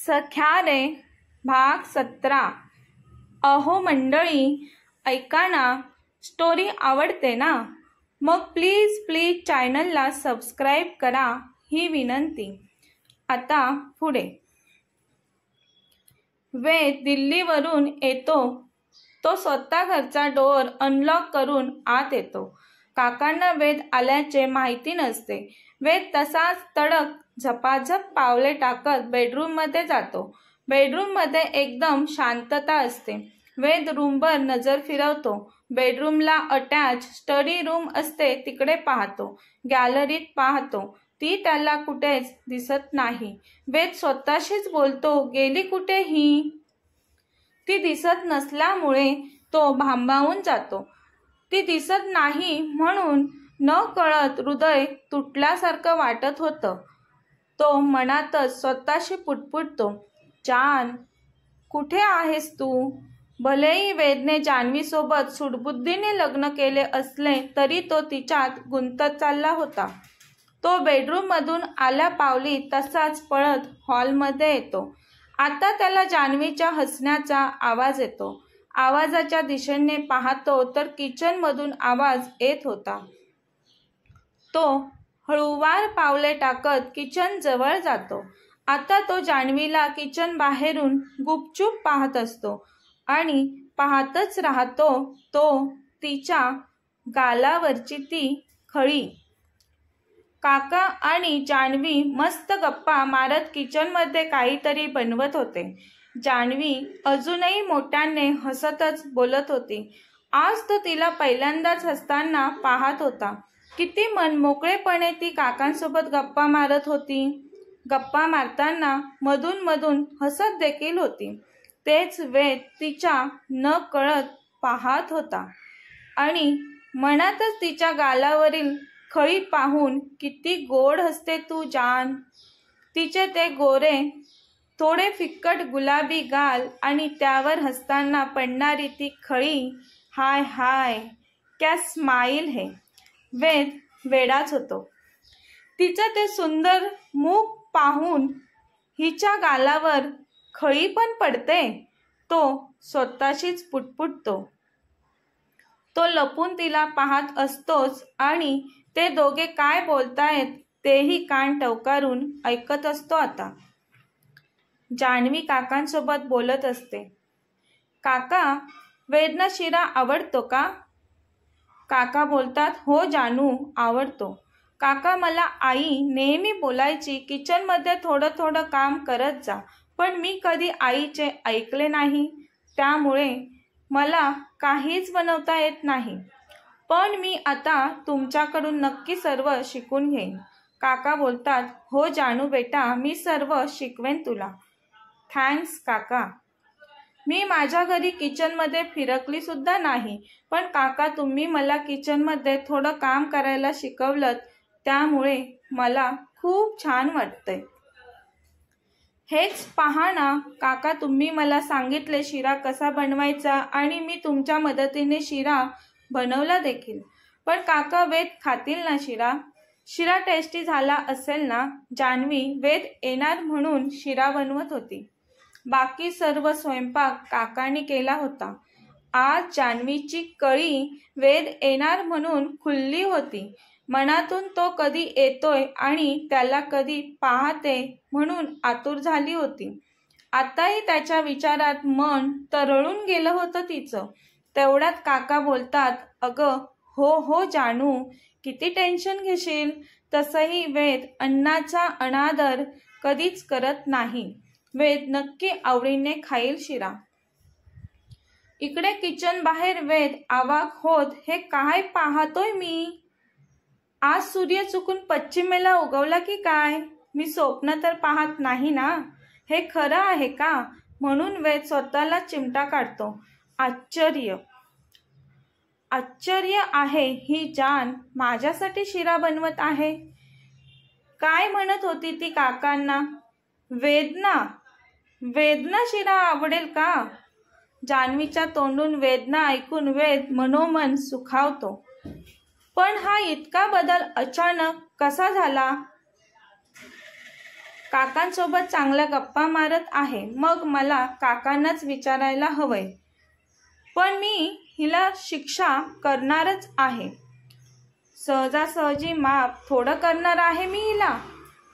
सख्या रे भाग 17। अहो मंडळी, ऐका ना, स्टोरी आवडते ना? मग प्लीज प्लीज चॅनलला सबस्क्राईब करा ही विनंती। आता पुढे। वेद दिल्लीवरून येतो। तो स्वतः घरचा डोअर अनलॉक करून आत येतो। काकांना वेद आल्याचे माहिती नसते। वेद तसाच तडक झपाझप पावले टाकत बेडरूममध्ये जातो। बेडरूममध्ये एकदम शांतता असते। वेद रूमवर नजर फिरवतो। बेडरूमला अटॅच स्टडी रूम असते तिकडे पाहतो। गॅलरीत पाहतो, ती त्याला कुठेच दिसत नाही। वेद स्वतःशीच बोलतो, गेली कुठे ही? ती दिसत नसल्यामुळे तो भांबावून जातो। ती दिसत नाही म्हणून नकळत हृदय तुटल्यासारखं वाटत होतं। तो मनातच स्वतःशी पुटपुटतो, जान, कुठे आहेस तू? भलेही वेदने जान्हवीसोबत सूडबुद्धीने लग्न केले असले तरी तो तिच्यात गुंतत चालला होता। तो बेडरूममधून आल्या पावली तसाच पळत हॉलमध्ये येतो। आता त्याला जान्हवीच्या हसण्याचा आवाज येतो। आवाजाच्या दिशेने पाहतो तर किचनमधून आवाज येत होता। तो हळूवार पावले टाकत किचन जवळ जातो। आता तो जान्हवीला किचन बाहेरून गुपचूप पाहत असतो आणि पाहतच राहतो तो तिच्या गालावरची ती खळी। काका आणि जान्हवी मस्त गप्पा मारत किचनमध्ये काहीतरी बनवत होते। जान्हवी अजूनही मोठ्याने हसतच बोलत होती। आज तो तिला पहिल्यांदाच हसताना पाहत होता। किती मनमोकळेपणे ती काकांसोबत गप्पा मारत होती। गप्पा मारताना मधून मधून हसत देखील होती। तेच वेद तिच्या नकळत पाहत होता आणि मनातच तिच्या गालावरील खळी पाहून, किती गोड हसते तू जान। तिचे ते गोरे थोडे फिक्कट गुलाबी गाल आणि त्यावर हसताना पडणारी ती खळी, हाय हाय क्या स्माइल है। वेद वेडाच होतो। तिचं ते सुंदर मुख पाहून हिच्या गालावर खळी पण पडते, तो स्वतःशीच पुटपुटतो। तो लपून तिला पाहत असतोच आणि ते दोघे काय बोलतायत तेही कान टवकारून ऐकत असतो आता। जान्हवी काकांसोबत बोलत असते, काका, वेदना शिरा आवडतो का? काका बोलतात, हो जानू, आवडतो। काका, मला आई नेहमी बोलायची किचनमध्ये थोडं थोडं काम करत जा, पण मी कधी आईचे ऐकले नाही, त्यामुळे मला काहीच बनवता येत नाही। पण मी आता तुमच्याकडून नक्की सर्व शिकून घेईन। काका बोलतात, हो जानू बेटा, मी सर्व शिकवेन तुला। थँक्स काका। मी माझ्या घरी किचनमध्ये फिरकली सुद्धा नाही, पण काका तुम्ही मला किचनमध्ये थोडं काम करायला शिकवलंत, त्यामुळे मला खूप छान वाटतंय। हेच पहा ना काका, तुम्ही मला सांगितले शिरा कसा बनवायचा आणि मी तुमच्या मदतीने शिरा बनवला देखील। पण काका, वेद खातील ना शिरा? शिरा टेस्टी झाला असेल ना? जान्हवी वेद येणार म्हणून शिरा बनवत होती। बाकी सर्व स्वयंपाक काकांनी केला होता। आज जान्हवीची कळी वेद येणार म्हणून खुलली होती। मनातून तो कधी येतोय आणि त्याला कधी पाहते म्हणून आतुर झाली होती। आताही त्याच्या विचारात मन तरळून गेलं होतं तिचं। तेवढ्यात काका बोलतात, अगं हो हो जानू, किती टेन्शन घेशील? तसंही वेद अन्नाचा अनादर कधीच करत नाही। वेद नक्की आवडीने खाईल शिरा। इकडे किचन बाहेर वेद अवाक होत, हे काय पाहतोय मी? आज सूर्य चुकून पश्चिमेला उगवला की काय? मी स्वप्न तर पाहत नाही ना? हे खरं आहे का? म्हणून वेद स्वतःला चिमटा काढतो। आश्चर्य आश्चर्य आहे, ही जान माझ्यासाठी शिरा बनवत आहे। काय म्हणत होती ती काकांना? वेदना वेदना शिरा आवडेल का? जान्हवीच्या तोंडून वेदना ऐकून वेद मनोमन सुखावतो। पण हा इतका बदल अचानक कसा झाला? काकांसोबत चांगल्या गप्पा मारत आहे, मग मला काकांनाच विचारायला हवंय. पण मी हिला शिक्षा करणारच आहे. सहजासहजी माफ थोडं करणार आहे मी हिला.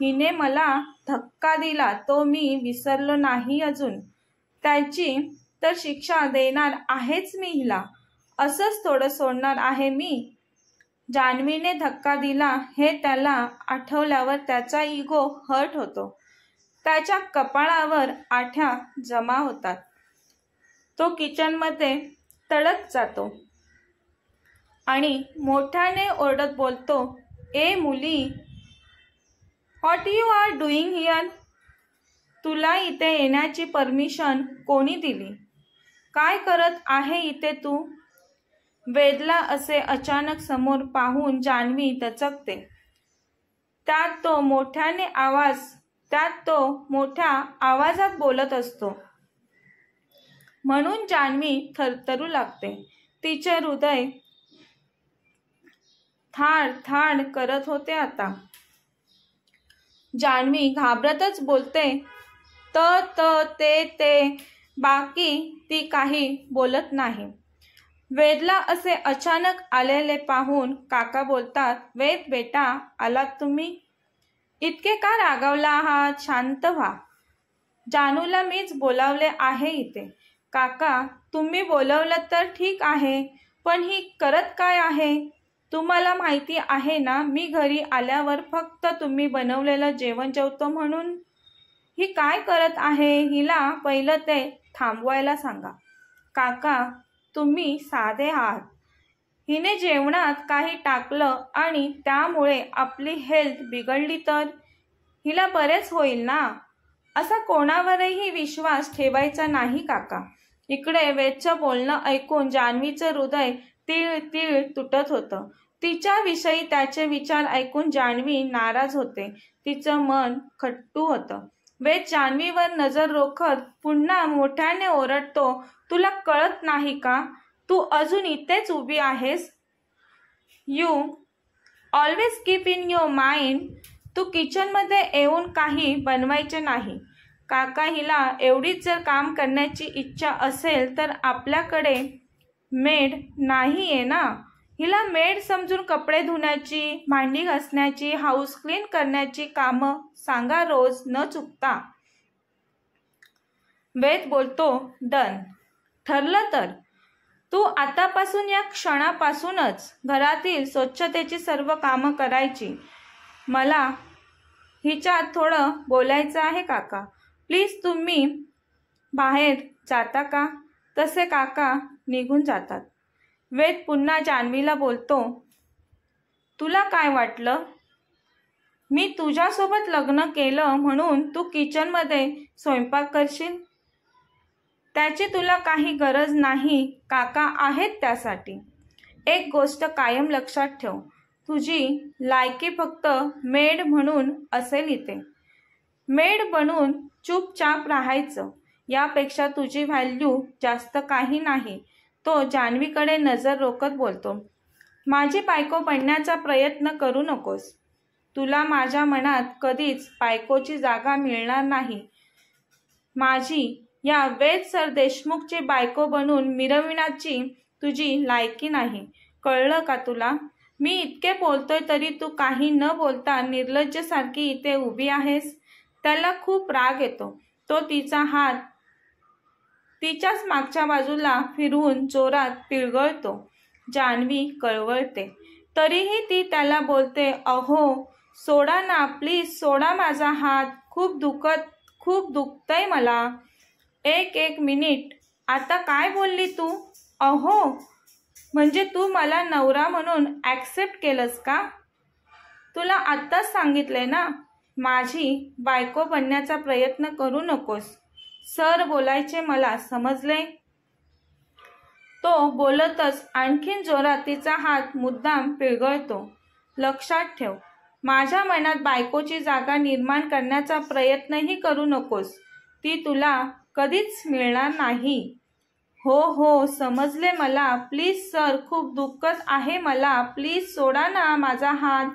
हिने मला धक्का दिला तो मी विसरलो नाही अजून. त्याची तर शिक्षा देणार आहेच मी हिला. असंच थोडं सोडणार आहे मी. जान्हवीने धक्का दिला हे त्याला आठवल्यावर त्याचा इगो हर्ट होतो. त्याच्या कपाळावर आठ्या जमा होतात. तो किचनमध्ये तडक जातो आणि मोठ्याने ओरडत बोलतो, ए मुली, what you are doing here? तुला इथे येण्याची परमिशन कोणी दिली? काय करत आहे इथे तू? वेदला असे अचानक समोर पाहून जान्हवी दचकते. त्यात तो मोठ्या आवाजात बोलत असतो म्हणून जान्हवी थरथरू लागते. तिचे हृदय थाड थाड करत होते आता. जान्हवी घाबरतच बोलते, ते बाकी ती काही बोलत नाही. वेदला असे अचानक आलेले पाहून काका बोलतात, वेद बेटा, आलात तुम्ही? इतके का रागावला आहात? शांत व्हा. जानूला मीच बोलावले आहे इथे. काका, तुम्ही बोलवलं तर ठीक आहे, पण ही करत काय आहे? तुम्हाला माहिती आहे ना, मी घरी आल्यावर फक्त तुम्ही बनवलेलं जेवण जेवतो म्हणून. ही काय करत आहे? हिला पहिलं ते थांबवायला सांगा. काका, तुम्ही साधे आहात. हिने जेवणात काही टाकलं आणि त्यामुळे आपली हेल्थ बिघडली तर हिला बरेच होईल ना. असा कोणावरही विश्वास ठेवायचा नाही काका. इकडे वेदचं बोलणं ऐकून जान्हवीचं हृदय तीळ तीळ तुटत होतं. तिच्याविषयी त्याचे विचार ऐकून जान्हवी नाराज होते. तिचं मन खट्टू होतं. वेद जान्हवीवर नजर रोखत पुन्हा मोठ्याने ओरडतो, तुला कळत नाही का? तू अजून इथेच उभी आहेस? You always keep in your mind तू किचनमध्ये येऊन काही बनवायचे नाही. काका, हिला एवढीच जर काम करण्याची इच्छा असेल तर आपल्याकडे मेड नाही आहे ना. हिला मेड समजून कपडे धुण्याची, भांडी घासण्याची, हाऊस क्लीन करण्याची कामं सांगा रोज न चुकता. वेद बोलतो, डन. ठरलं तर. तू आतापासून या क्षणापासूनच घरातील स्वच्छतेची सर्व कामं करायची. मला हिच्यात थोडं बोलायचं आहे काका. प्लीज तुम्ही बाहेर जाता का? तसे काका निघून जातात. वेद पुन्हा जान्हवीला बोलतो, तुला काय वाटलं? मी तुझ्यासोबत लग्न केलं म्हणून तू किचनमध्ये स्वयंपाक करशील? त्याची तुला काही गरज नाही. काका आहेत त्यासाठी. एक गोष्ट कायम लक्षात ठेव, तुझी लायकी फक्त मेड म्हणून असेल इथे. मेड बनून चुपचाप राहायचं. यापेक्षा तुझी व्हॅल्यू जास्त काही नाही. तो जान्हवीकडे नजर रोखत बोलतो, माझी बायको बनण्याचा प्रयत्न करू नकोस. तुला माझ्या मनात कधीच बायकोची जागा मिळणार नाही. माझी या वेद सर देशमुखची बायको बनून मिरविण्याची तुझी लायकी नाही. कळलं का तुला? मी इतके बोलतोय तरी तू काही न बोलता निर्लज्जसारखी इथे उभी आहेस. त्याला खूप राग येतो. तो तिचा हात तिच्याच मागच्या बाजूला फिरवून जोरात पिळगळतो. जान्हवी कळवळते. तरीही ती त्याला बोलते, अहो सोडा ना प्लीज, सोडा माझा हात. खूप दुखतंय मला. एक मिनिट, आता काय बोलली तू? अहो म्हणजे तू मला नवरा म्हणून ॲक्सेप्ट केलंस का? तुला आत्ताच सांगितलंय ना, माझी बायको बनण्याचा प्रयत्न करू नकोस. सर बोलायचे मला, समजले? तो बोलतच आणखीन जोरात तिचा हात मुद्दाम पिळगळतो. लक्षात ठेव, माझ्या मनात बायकोची जागा निर्माण करण्याचा प्रयत्नही करू नकोस. ती तुला कधीच मिळणार नाही. हो समजले मला. प्लीज सर, खूप दुखत आहे मला. प्लीज सोडा ना माझा हात.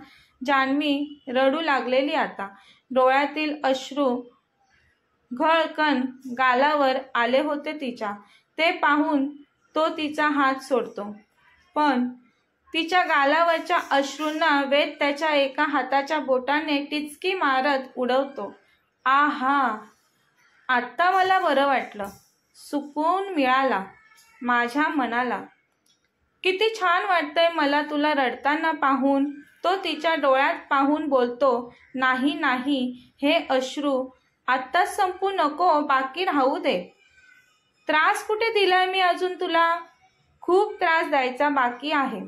जान्हवी रडू लागलेली आता. डोळ्यातील अश्रू घळकन गालावर आले होते तिच्या. ते पाहून तो तिचा हात सोडतो, पण तिच्या गालावरच्या अश्रूंना वेद त्याच्या एका हाताच्या बोटाने टिचकी मारत उडवतो. आहा, आत्ता मला बरं वाटलं. सुकून मिळाला माझ्या मनाला. किती छान वाटतंय मला तुला रडताना पाहून. तो तिच्या डोळ्यात पाहून बोलतो. नाही नाही, हे अश्रू आत्ताच संपू नको, बाकी राहू दे. त्रास कुठे दिलाय मी अजून तुला? खूप त्रास द्यायचा बाकी आहे.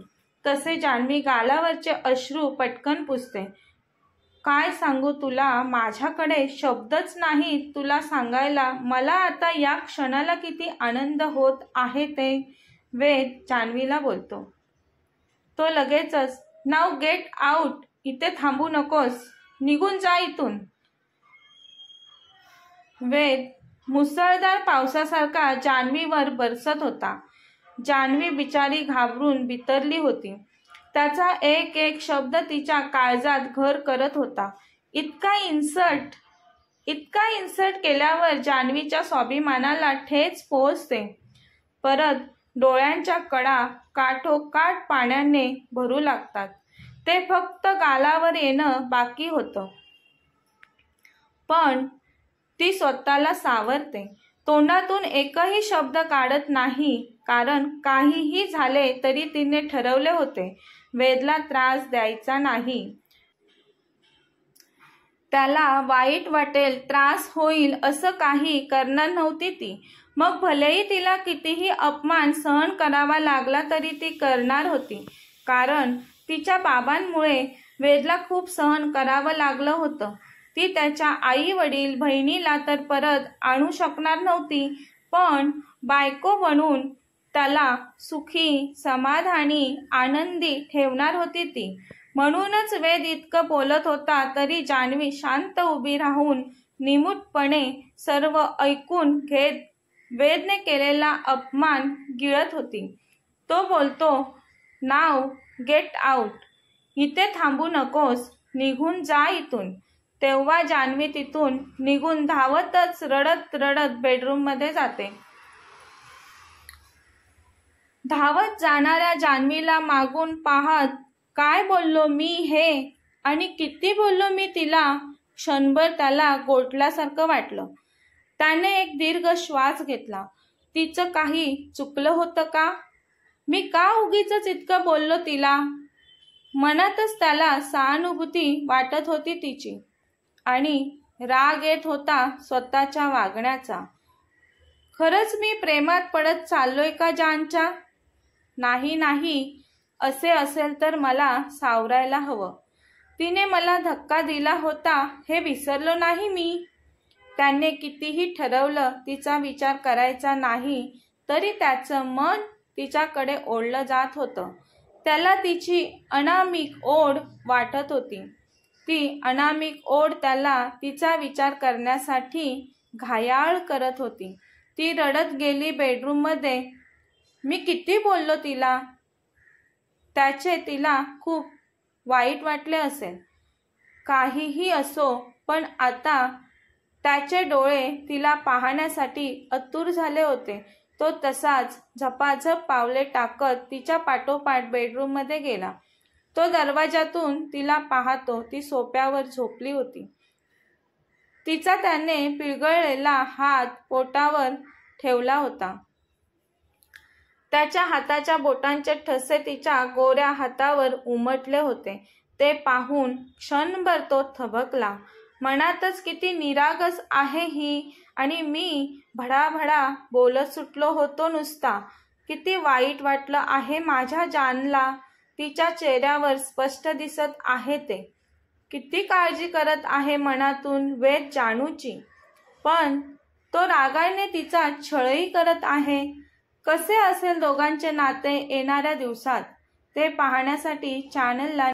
तसे जान्हवी गालावरचे अश्रू पटकन पुसते. काय सांगू तुला, माझ्याकडे शब्दच नाहीत तुला सांगायला मला आता या क्षणाला किती आनंद होत आहे ते. वेद जान्हवीला बोलतो. तो लगेचच, नाव गेट आउट, इथे थांबू नकोस, निघून जा इथून. वेद मुसळधार पावसासारखा जान्हवीवर बरसत होता. जान्हवी बिचारी घाबरून बितरली होती. त्याचा एक एक शब्द तिच्या काळजात घर करत होता. इतका इन्सर्ट केल्यावर जान्हवीच्या स्वाभिमानाला ठेच पोहोचते. परत डोळ्यांच्या कडा काठोकाठ पाण्याने भरू लागतात. ते फक्त गालावर येणं बाकी होतं. पण ती स्वतःला सावरते. तोंडातून एकही शब्द काढत नाही, कारण काहीही झाले तरी तिने ठरवले होते वेदला त्रास द्यायचा नाही. त्याला वाईट वाटेल, त्रास होईल असं काही करणार नव्हती ती. मग भलेही तिला कितीही अपमान सहन करावा लागला तरी ती करणार होती. कारण तिच्या बाबांमुळे वेदला खूप सहन करावं लागलं होतं. ती त्याच्या आई वडील बहिणीला तर परत आणू शकणार नव्हती, पण बायको बनून त्याला सुखी, समाधानी, आनंदी ठेवणार होती ती. म्हणूनच वेद इतकं बोलत होता तरी जान्हवी शांत उभी राहून निमूटपणे सर्व ऐकून घेत वेदने केलेला अपमान गिळत होती. तो बोलतो, नाव गेट आउट, इथे थांबू नकोस, निघून जा इथून. तेव्हा जान्हवी तिथून निघून धावतच रडत रडत बेडरूममध्ये जाते. धावत जाणाऱ्या जान्हवीला मागून पाहत, काय बोललो मी हे, आणि किती बोललो मी तिला. क्षणभर त्याला गोठल्यासारखं वाटलं. त्याने एक दीर्घ श्वास घेतला. तिचं काही चुकलं होतं का? मी का उगीचच इतकं बोललो तिला? मनातच त्याला सहानुभूती वाटत होती तिची, आणि राग येत होता स्वतःच्या वागण्याचा. खरंच मी प्रेमात पडत चाललोय का जानच्या? नाही नाही, असे असेल तर मला सावरायला हवं. तिने मला धक्का दिला होता हे विसरलो नाही मी. त्याने कितीही ठरवलं तिचा विचार करायचा नाही तरी त्याचं मन तिच्याकडे ओढलं जात होतं. त्याला तिची अनामिक ओढ वाटत होती. ती अनामिक ओढ त्याला तिचा विचार करण्यासाठी घायाळ करत होती. ती रडत गेली बेडरूममध्ये. मी किती बोललो तिला. त्याचे तिला खूप वाईट वाटले असेल. काहीही असो, पण आता त्याचे डोळे तिला पाहण्यासाठी आतुर झाले होते. तो तसाच झपाझप पावले टाकत तिच्या पाठोपाठ बेडरूममध्ये गेला. तो दरवाजातून तिला पाहतो. ती सोफ्यावर झोपली होती. तिचा त्याने पिळगळलेला हात पोटावर ठेवला होता. त्याच्या हाताच्या बोटांचे ठसे तिच्या गोऱ्या हातावर उमटले होते. ते पाहून क्षणभर तो थबकला. मनातच किती निरागस आहे ही, आणि मी भडाभडा बोलत सुटलो होतो नुसता. किती वाईट वाटलं आहे माझ्या जानला. तिच्या चेहऱ्यावर स्पष्ट दिसत आहे ते. किती काळजी करत आहे मनातून वेद जानूची. पण तो रागाने तिचा छळही करत आहे. कसे असेल दोघांचे नाते येणाऱ्या दिवसात ते पाहण्यासाठी चॅनलला